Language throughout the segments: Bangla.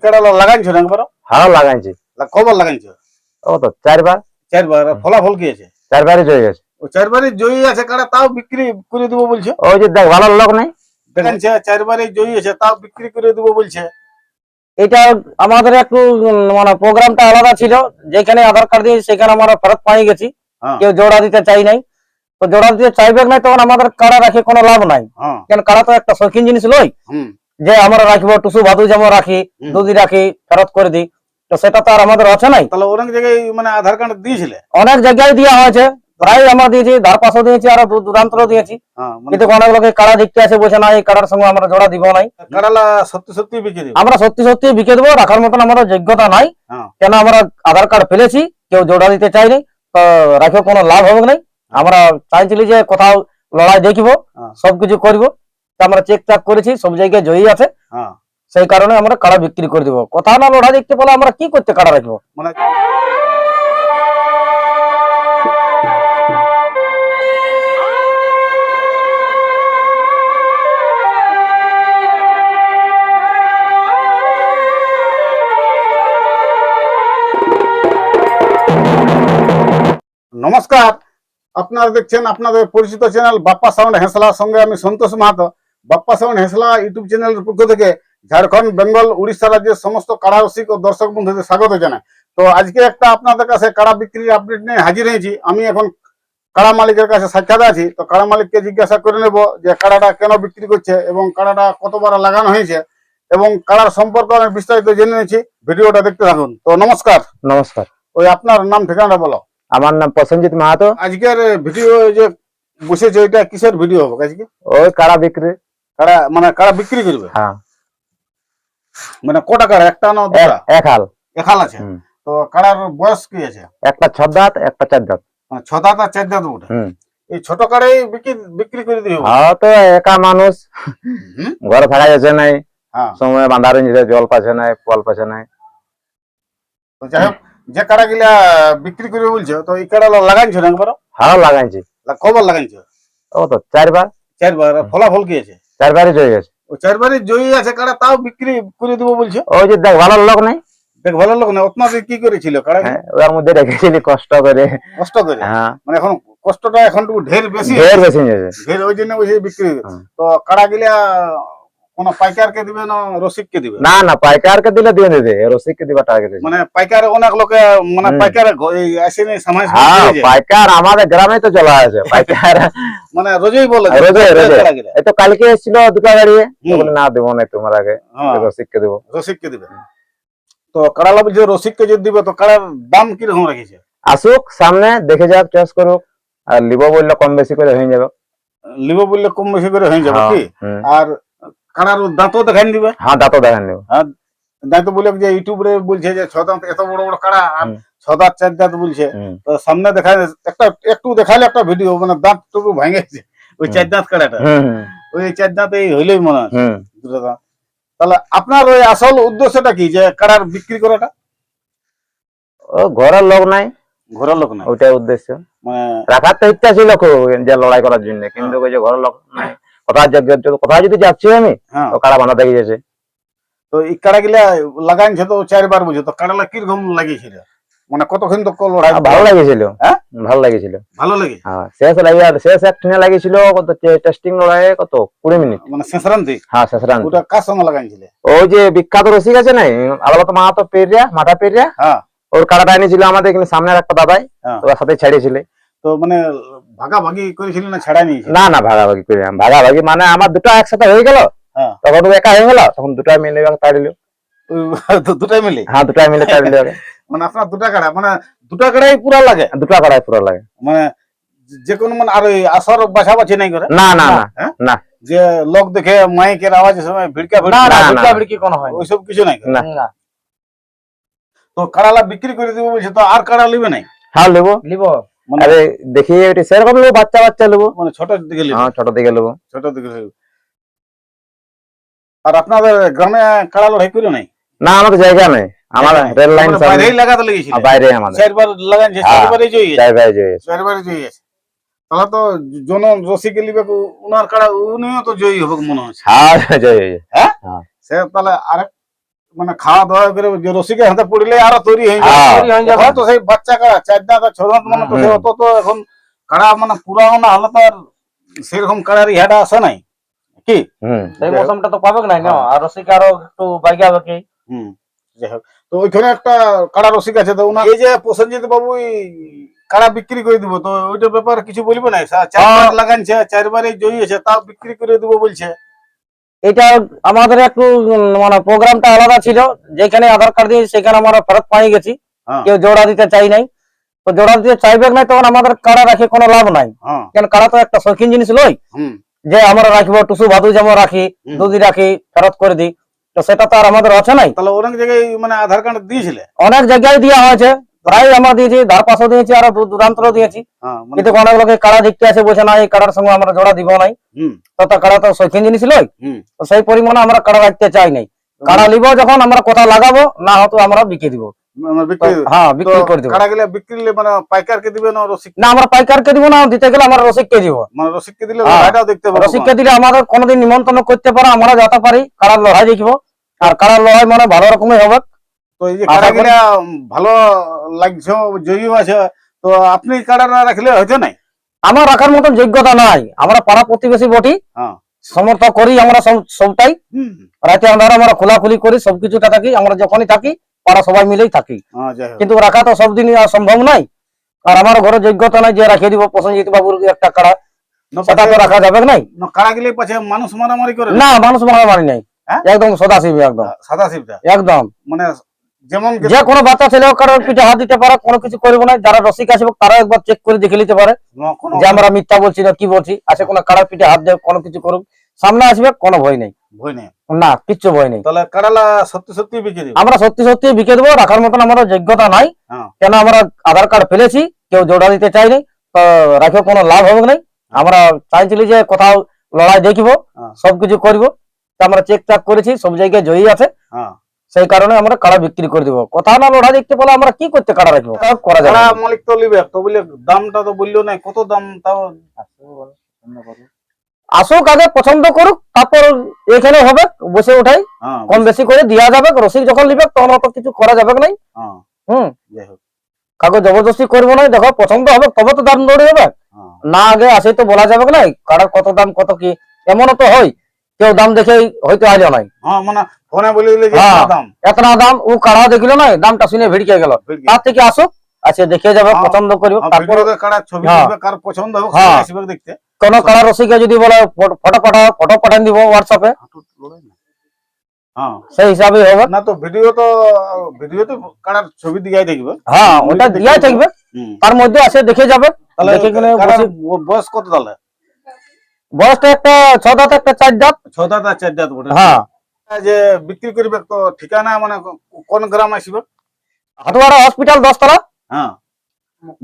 কাড়া লাগাইছো না একবার? হ্যাঁ লাগাইছি। কবার লাগাইছো? ও তো 4 বার। 4 বার। ফলাফল কি আছে? 4 বারই জয় গেছে। ও 4 বারই জয়ী আছে কাড়া, তাও বিক্রি করে দেবো বলছে। ওই যে দেখ ভালো লোক নাই দেখাচ্ছে 4 বারই জয়ী আছে, তাও বিক্রি করে দেবো বলছে। এটা আমাদের একটু মানে প্রোগ্রামটা আলাদা ছিল, যেখানে আধার কার্ড দিয়ে সেখানে আমরা ফেরত পাই গেছি, কেউ জোড়া দিতে চাই নাই। তো জোড়া দিতে চাইবে না, তখন আমাদের কাড়া রাখে কোনো লাভ নাই। কেন কাড়া তো একটা শৌখিন জিনিস লই যে আমরা রাখবো টুসু ভাদু যেমন রাখি, দুধি রাখি, ফেরত করে দিই। তো সেটা তো আর আমাদের আছে নাই। তাহলে অনেক জায়গায় মানে আধার কার্ড দিয়েছিলে? অনেক জায়গায় দেওয়া হয়েছে, প্রায় আমরা দিয়েছি, ধার পাশও দিয়েছি, আর দূরান্তরও দিয়েছি। কিন্তু অনেক লোকে কাড়া দেখতে আসে, বলছে না এই কাড়ার সঙ্গে আমরা জোড়া দিব নাই। কাড়ালা সত্যি সত্যি বিক্রি দিব? আমরা সত্যি সত্যি বিকে দেবো, রাখার মতন আমাদের যোগ্যতা নাই। কেন আমরা আধার কার্ড ফেলেছি, কেউ জোড়া দিতে চাইনি, তো রাখে কোনো লাভ হবে নাই। আমরা চাইছিলি যে কোথাও লড়াই দেখিব, সবকিছু করবো। আমরা চেক চাক করেছি, সব জায়গায় জয়ী আছে, সেই কারণে আমরা কাড়া বিক্রি করে দিব। কথা না লড়াই দেখতে বলে আমরা কি করতে কাড়া রাখবো? মানে নমস্কার, আপনারা দেখছেন আপনাদের পরিচিত চ্যানেল বাপ্পা সাউন্ড হেঁসলার সঙ্গে আমি সন্তোষ মাহাতো। বাপ্পা সাউন্ড হেঁসলা ইউটিউব চ্যানেলের পক্ষ থেকে ঝাড়খণ্ড, বেঙ্গল, উড়িষ্যা রাজ্যের সমস্ত কাড়া রসিক ও দর্শক বন্ধুদের স্বাগত জানাই। তো আজকে একটা আপনাদের কাছে কাড়া বিক্রির আপডেট নিয়ে হাজির হয়েছি। আমি এখন কাড়া মালিকের কাছে সাক্ষাৎ আছি। তো কাড়া মালিককে জিজ্ঞাসা করে নেব যে কাড়াটা কেন বিক্রি করছে এবং কাড়াটা কতবার লাগানো হয়েছে এবং কাড়ার সম্পর্কে আমি বিস্তারিত জেনে নিয়েছি। ভিডিওটা দেখতে থাকুন। তো নমস্কার। নমস্কার। ওই আপনার নাম ঠিকানা বলো। আমার নাম প্রসেনজিৎ মাহাতো। আজকের ভিডিও যে বসেছে, এটা কিসের ভিডিও হবে আজকে? ওই কাড়া বিক্রি। কাড়া মানে কাড়া বিক্রি করবে? হ্যাঁ। মানে কটা কাড়া? একটা না দুটা? এক হাল। এক হাল আছে। তো কাড়ার বয়স কি আছে? একটা 6 দাঁত, একটা 4 দাঁত। 6 দাঁত আর 4 দাঁত ওঠে। এই ছোট কাড়াই বিক্রি করে দিও? হ্যাঁ, তো একা মানুষ, ঘরে থাকা যাচ্ছে নাই, সময় বাঁধার জল পাচ্ছে নাই, ফল পাচ্ছে নাই। তো যাই হোক, যে কাড়া গিলা বিক্রি করবে বলছো, তো এই কাড়া লাগাইছো না একবার? হ্যাঁ লাগাইছি। কবার লাগাইছো? ও তো 4 বার। 4 বার। ফলাফল কি আছে? 4 বারই জয় গেছে। ও 4 বারই জয়ী আছে কাড়া, তাও বিক্রি করে দেবো বলছো? ওই যে দেখ ভালো লোক নাই দেখ ভালো লোক না, আপনাদের কি করেছিল কাড়া? ওর মধ্যে রেখেছিলি কষ্ট করে। কষ্ট করে? মানে এখন কষ্টটা এখন ঢের বেশি ঢের, ওই জন্য বিক্রি। তো কাড়া গিলা কোন পাইকারকে দিবে না রসিককে দিবে? না না, পাইকারকে দিলে দিয়ে দিবে, রসিককে দিবা টার্গেট। মানে পাইকার অনেক লোকে মানে পাইকার আসেনি সমাজ। পাইকার আমাদের গ্রামে তো চলা আছে পাইকার। মানে রোজই বলে এই তো কালকে এসেছিল দুটো গাড়ি, না দেবো না তোমার আগে, রসিককে দেবো। রসিককে দিবে। তো কাড়ালা বলছে রসিককে যদি দিবে, তো কাড়ার দাম কিরকম রেখেছে? আসুক সামনে, দেখে যাক, চয়েস করুক। আর লিব বললে কম বেশি করে হয়ে যাবে। লিব বললে কম বেশি করে হয়ে যাবে কি? আর কাড়ার দাঁতও দেখাই দিবে? হ্যাঁ, দাঁতও দেখাই দিবে। হ্যাঁ, দাঁত বলে যে ইউটিউবে বলছে যে 6 দাঁত এত বড় বড় কাড়া, আর 6 দাঁত 4 দাঁত বলছে। তো সামনে দেখায় একটু দেখাইলে একটা ভিডিও, মানে দাঁত টুকু ভেঙেছে ওই 4 দাঁত কাড়াটা। ওই 4 দাঁত এই হইলেই মনে হয় দুটো দাঁত। তাহলে আপনার ওই আসল উদ্দেশ্যটা কি, যে কাড়ার বিক্রি করাটা? ও ঘরের লোক নাই। ঘরের লোক নাই, ওইটাই উদ্দেশ্য। মানে রাখার তো ইচ্ছা ছিল যে লড়াই করার জন্য, কিন্তু ওই যে ঘরের লোক নাই। কোথায় যদি যাচ্ছি আমি, তো কাড়া বাঁধা দেখে গেছে। তো এই কাড়া গিলা লাগাইছে তো 4 বার বুঝে, তো কাড়ালা কিরকম লাগিয়েছিল? মানে কতক্ষণ তো লড়াই? ভালো লাগিয়েছিল। ভালো লাগিয়েছিল। ভালো লাগে। শেষ একদিনে লাগিয়েছিল কত টেস্টিং লড়াই, কত 20 মিনিট। মানে শেষ রান্তি? হ্যাঁ, শেষ রান্তি। ওটা কার সঙ্গে লাগাইছিলে? ওই যে বিখ্যাত রসিক আছে নাই, আলাদা মাহাতো পেরিয়া, মাথা পেরিয়া, ওর কাড়াটা এনেছিল আমাদের এখানে সামনের একটা দাদাই, ওর সাথে ছাড়িয়েছিল। তো মানে ভাগাভাগি করেছিল না ছাড়াই নিয়েছিল? না না, ভাগাভাগি করে। ভাগাভাগি মানে আমার দুটো একসাথে হয়ে গেল, তখন একা হয়ে গেল, তখন দুটাই মিলে তাড়িল। দুটাই মিলে? হ্যাঁ, দুটাই মিলে তাড়িল। মানে আপনার দুটা কাড়া, মানে দুটা কাড়াই পুরা লাগে? দুটা কাড়াই পুরা লাগে। মানে যে কোনো মানে আর ওই আসর বাছাবাছি নাই করে? না না না না। যে লোক দেখে মাইকের আওয়াজের সময় ভিড়কা ভিড়কি কোনো হয় ওইসব কিছু নাই না? তো কাড়ালা বিক্রি করে দিব বলছে, তো আর কাড়া লিবে নাই? হ্যাঁ, লিবো। মানে দেখি সেরকম নেবো, বাচ্চা বাচ্চা নেবো, মানে ছোট দিকে নেবো। হ্যাঁ, ছোট দিকে নেবো। ছোট দিকে। আর আপনাদের গ্রামে কাড়া লড়াই করে নাই? না, আমাদের জায়গা নেই। আমার রেল লাইন বাইরেই লাগাতে লেগেছিল? বাইরে আমাদের 4 বার লাগাইছে, 4 বারই জয়ী আছে। 4 বারই জয়ী আছে। 4 বারই জয়ী আছে। তাহলে তো জন রসিকে লিবে উনার কাড়া, উনিও তো জয়ী হবে মনে হচ্ছে। হ্যাঁ, জয়ী। হ্যাঁ, সে তাহলে আরেক মানে খাওয়া দাওয়া করে যে রসিকের হাতে পড়লে আরো তৈরি হয়ে হ্যাঁ, যায় তৈরি হয়ে যাবে। এখন তো সেই বাচ্চা কাড়া 4 দাঁত আর 6 দাঁত মানে তো সে অত তো এখন কাড়া মানে পুরানো হলে তো আর সেরকম কাড়ার ইহাটা আসে নাই কি সেই মৌসুমটা তো পাবে না না, আর রসিক আরো একটু বাইকে হবে কি। হুম যাই হোক, তো ওইখানে একটা কাড়া রসিক আছে, তো এই যে প্রসেনজিৎ বাবু কাড়া বিক্রি করে দিব, তো ওইটার ব্যাপারে কিছু বলবো না? 4 বার লাগানছে, 4 বারে জয়ী আছে, তাও বিক্রি করে দিব বলছে। এটা আমাদের একটু মানে প্রোগ্রামটা আলাদা ছিল, যেখানে আধার কার্ড দিয়ে সেখানে আমরা ফেরত পাই গেছি, হ্যাঁ কেউ জোড়া দিতে চাই নাই। তো জোড়া দিতে চাইবে না তখন আমাদের কাড়া রাখে কোনো লাভ নাই, হ্যাঁ কারণ কাড়া তো একটা শৌখিন জিনিস লই হুম যে আমরা রাখবো টুসু ভাদু যেমন রাখি, হুম। দুধি রাখি, ফেরত করে দিই। তো সেটা তো আর আমাদের আছে নাই। তাহলে অনেক জায়গায় মানে আধার কার্ড দিয়েছিলে? অনেক জায়গায় দেওয়া হয়েছে, প্রায় আমরা দিয়েছি, ধার পাশও দিয়েছি, আরো দূরান্তর দিয়েছি। হ্যাঁ মানে কিন্তু অনেক লোকে কাড়া দেখতে আসে, বলছে না এই কাড়ার সঙ্গে আমরা জোড়া দিব নাই। হুম তো কাড়া তো শৌখিন জিনিস লই, হুম তো সেই পরিমাণে আমরা কাড়া রাখতে চাই নাই। কাড়া নিব যখন আমরা কথা লাগাবো, না হয়তো আমরা বিকে দিব। মানে তো বিক্রি হ্যাঁ, বিক্রি করে দিব। কাড়া গেলে বিক্রি দিলে মানে পাইকারকে দিবে না রসিক? না, আমরা পাইকারকে দিব না, দিতে গেলে আমরা রসিককে দিব। মানে রসিককে দিলে হ্যাঁ। লড়াইটাও দেখতে পাবো। রসিককে দিলে আমাদের কোনোদিন নিমন্ত্রণ করতে পারে, আমরা যেতে পারি, কাড়ার লড়াই দেখব। আর কাড়ার লড়াই মানে ভালো রকমের হবে। তো এই যে আশা কাড়া করি- গেলে ভালো লাগছে, জয়ী আছে, তো আপনি কাড়া না রাখলে হয়তো নাই। আমার রাখার মতন যোগ্যতা নাই, আমরা পাড়া প্রতিবেশী বটি, হ্যাঁ সমর্থন করি আমরা সবটাই। হুম রাতে আমরা খোলাখুলি করি, সবকিছুটা থাকি, আমরা যখনই থাকি পাড়া সবাই মিলেই থাকি। হ্যাঁ যাই হোক। কিন্তু রাখা তো সবদিনই আর সম্ভব নাই, আর আমার ঘরে যোগ্যতা নাই যে রাখিয়ে দিব প্রসেনজিৎ বাবুর একটা কাড়া, না, সেটা তো রাখা যাবে নাই। না, কাড়া গেলে পাছে মানুষ মারামারি করে না, মানুষ মারামারি নাই, হ্যাঁ? একদম সদাশিব, একদম সাদা শিবটা একদম। মানে যেমন যে কোনো বাচ্চা ছেলে কারোর পিঠে হাত দিতে পারে, কোনো কিছু করবো না। যারা রসিক আসবে তারা একবার চেক করে দেখে নিতে পারে কোনো যে আমরা মিথ্যা বলছি না কি বলছি। আছে কোনো কাড়ার পিঠে হাত দেয়, কোনো কিছু করুক, সামনে আসবে, কোনো ভয় নেই। ভয় নেই। না, কিচ্ছু ভয় নেই। তাহলে কাড়ালা সত্যি সত্যি বিক্রি দিবে? আমরা সত্যি সত্যি বিকে দেবো, রাখার মতন আমাদের যোগ্যতা নাই। হ্যাঁ কেন আমরা আধার কার্ড ফেলেছি, কেউ জোড়া দিতে চাইনি, তো রাখে কোনো লাভ হবে না। আমরা চাইছিলি যে কোথাও লড়াই দেখবো, হ্যাঁ সবকিছু করবো। তো আমরা চেক চাক করেছি, সব জায়গায় জয়ী আছে, হ্যাঁ। সেই কারণে আমরা কাড়া বিক্রি করে দিব। কোথাও না লড়াই দেখতে পেলে আমরা কি করতে কাড়া রাখবো, তা করা যাবে কাড়া না। মালিক তো লিবে, তো বলে দামটা তো বললো না, কত দাম তাও? আসুক, আগে পছন্দ করুক, তারপর এখানে হবে বসে উঠাই, হ্যাঁ কম বেশি করে দেওয়া যাবে। রসিক যখন নিবে তখন অত কিছু করা যাবে না। হ্যাঁ হুম, যাই হোক। কাগজ জবরদস্তি করবো না। দেখো পছন্দ হবে তবে তো দাম দৌড়ে হবে, হ্যাঁ না আগে আসে তো বলা যাবে না কাড়ার কত দাম কত কি। এমনও তো হয় কেউ দাম দেখেই হয়তো আইলো নাই, হ্যাঁ মানে ফোনে বলে দিলে যে হ্যাঁ। এত দাম। এত না দাম, ও কাড়া দেখলো না, দামটা শুনে ভিড়কে গেল। ভিড়কে। তার থেকে আসুক, আছে দেখে যাবে, হ্যাঁ। পছন্দ করবে, হ্যাঁ, তারপর ভিডিওতে কাড়া ছবি হ্যাঁ। দিবে, কার পছন্দ হোক হ্যাঁ। সে আসবে দেখতে। কোন কাড়া রসিকে যদি বলে ফটো পাঠাও, ফটো পাঠান দিব হোয়াটসঅ্যাপে, হ্যাঁ সেই হিসাবে হবে। না, তো ভিডিওতে কাড়ার ছবি দিয়াই দেখবে। হ্যাঁ, ওটা দেখে দিয়াই নেবো। থাকবে, হুম। তার মধ্যে আসে দেখে যাবে। তাহলে দেখে গেলে কাড়ার বসে- বয়স কত তাহলে? বয়সটা একটা 6 দাঁত, একটা 4 দাঁত। 6 দাঁত আর 4 দাঁত বটে। হ্যাঁ, যে বিক্রি করবে তো ঠিকানা মানে কোন গ্রাম আসবে? হাটুয়ারা হসপিটাল 10 তলা। হ্যাঁ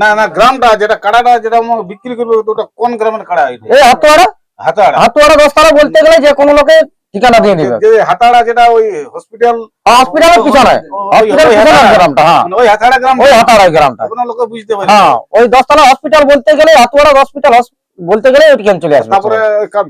না না, গ্রামটা যেটা কাড়াটা যেটা বিক্রি করবে ওটা কোন গ্রামের কাড়া? এই হাটুয়ারা হাতাড়া। 10 তলা বলতে গেলে যে কোনো লোকে ঠিকানা দিয়ে দিবে। যে হাতাড়া যেটা ওই হসপিটাল, হসপিটালের পিছনে, হসপিটালের পিছনে গ্রামটা। হ্যাঁ, মানে ওই হাতাড়া গ্রাম, ওই হাটাড়া গ্রামটা। কোনো লোকে বুঝতে পারে। হ্যাঁ, ওই 10 তলা হসপিটাল বলতে গেলে, হাটুয়ারা হসপিটাল বলতে গেলে ওইখানে চলে আসবে। তারপরে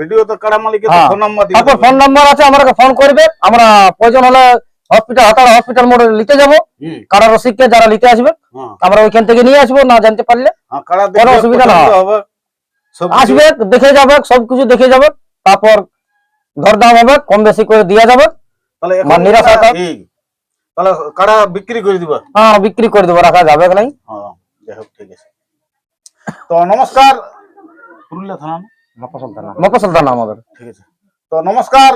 ভিডিওতে কাড়া মালিকের হ্যাঁ। ফোন নাম্বার দিবে। তারপর ফোন নাম্বার আছে, আমাকে ফোন করবে, আমরা প্রয়োজন হলে হসপিটাল, হাটাড়া হসপিটাল মোড়ে নিতে যাবো। হুম, কারা রসিককে যারা নিতে আসবে হ্যাঁ, আমরা ওইখান থেকে নিয়ে আসবো, না জানতে পারলে হ্যাঁ, কাড়া কোনো দেখবে, অসুবিধা না। পছন্দ হবে, সব কিছু। আসবে, দেখে যাবে, সবকিছু দেখে যাবে, তারপর দরদাম হবে, কম বেশি করে দেওয়া যাবে। তাহলে এখন মানে নিরাশ হতো। ঠিক। তাহলে কাড়া বিক্রি করে দিবা? হ্যাঁ, বিক্রি করে দেবো, রাখা যাবে কি নাই। হ্যাঁ যাই হোক, ঠিক আছে। তো নমস্কার, পুরুলিয়া থানা না? মফসল থানা আমাদের। ঠিক আছে। তো নমস্কার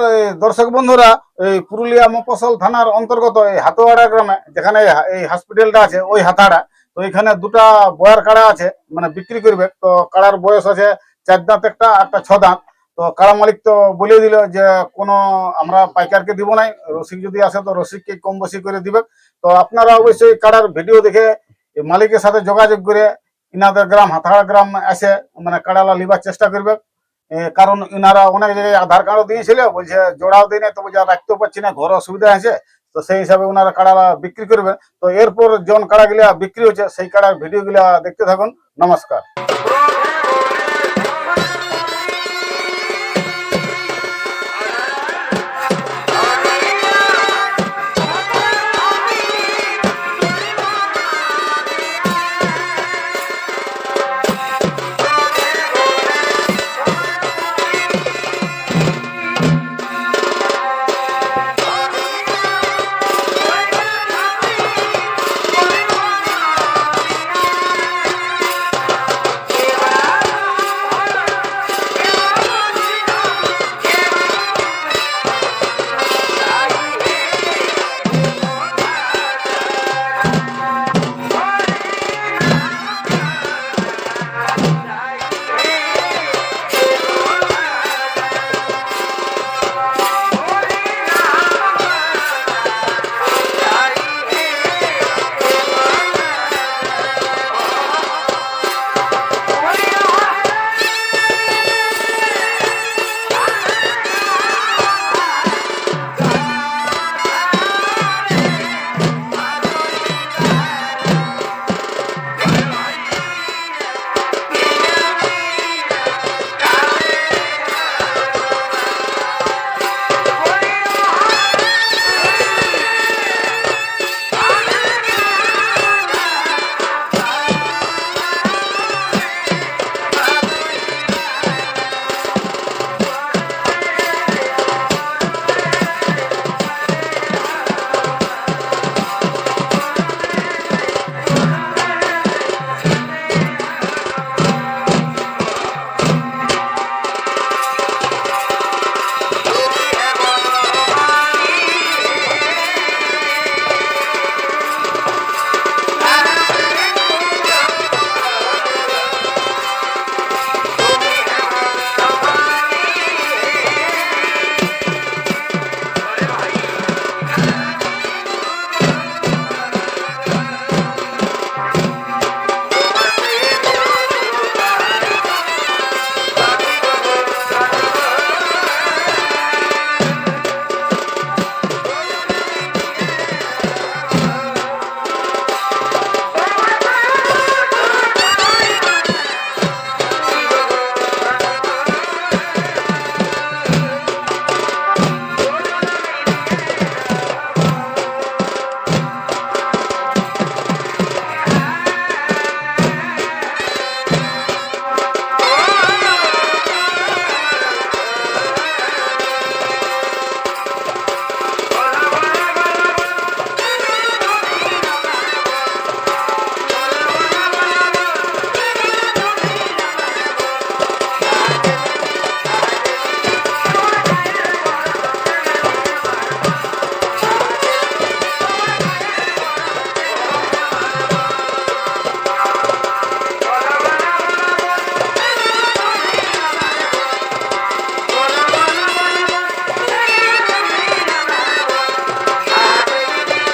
দর্শক বন্ধুরা, এই পুরুলিয়া মফস্বল থানার অন্তর্গত এই হাতোয়াড়া গ্রামে, যেখানে এই হসপিটালটা আছে, ওই হাতাড়া, তো এখানে দুটা বয়ার কাড়া আছে, মানে বিক্রি করবে। তো কাড়ার বয়স আছে 4 দাঁত একটা, একটা 6 দাঁত। তো কাড়া মালিক তো বলে দিল যে কোনো আমরা পাইকারকে দিব নাই, রসিক যদি আসে তো রসিককে কম বেশি করে দিবে। তো আপনারা অবশ্যই কাড়ার ভিডিও দেখে এই মালিকের সাথে যোগাযোগ করে ইনাদের গ্রাম হাতাড়া গ্রাম এসে মানে কাড়ালা লিবার চেষ্টা করবে। কারণ ইনারা অনেক জায়গায় আধার কার্ডও দিয়েছিল, বলছে জোড়াও দিই না, তো বলছে রাখতেও পারছি না, ঘরে অসুবিধা আছে। তো সেই হিসাবে ওনারা কাড়া বিক্রি করবে। তো এরপর যখন কাড়া গুলা বিক্রি হচ্ছে সেই কাড়ার ভিডিও গুলা দেখতে থাকুন। নমস্কার।